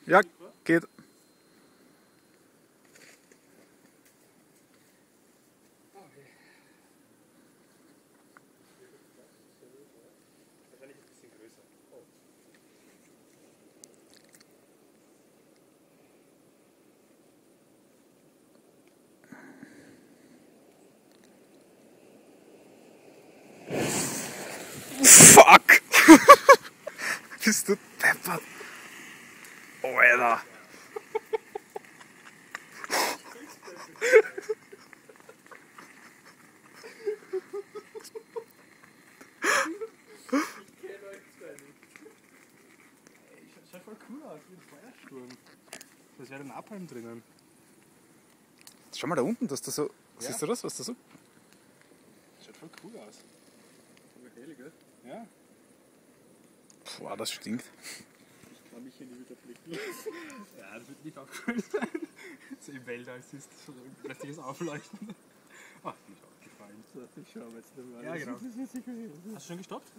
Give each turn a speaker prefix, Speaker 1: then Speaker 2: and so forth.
Speaker 1: Ja, geht.
Speaker 2: Wahrscheinlich ein bisschen größer. Oh.
Speaker 1: Fuck! Bist du deppert? Oh, Alter.
Speaker 2: Ich kenne euch zwar nicht. Ey, schaut voll cool aus, wie ein Feuersturm. Da wäre Napalm drinnen.
Speaker 1: Schau mal da unten, dass da so.
Speaker 2: Ja.
Speaker 1: Siehst du das, was da so?
Speaker 2: Schaut voll cool aus. Voll hell, gell? Ja.
Speaker 1: Boah, das stinkt.
Speaker 2: Ich kann mich hier nie wieder blicken. Ja, das wird nicht auch cool sein. So im Weltall ist so ein plötzliches Aufleuchten. Ach, mir ist aufgefallen.
Speaker 3: So, ich schau jetzt nicht mal.
Speaker 2: Ja, genau. Hast du schon gestoppt?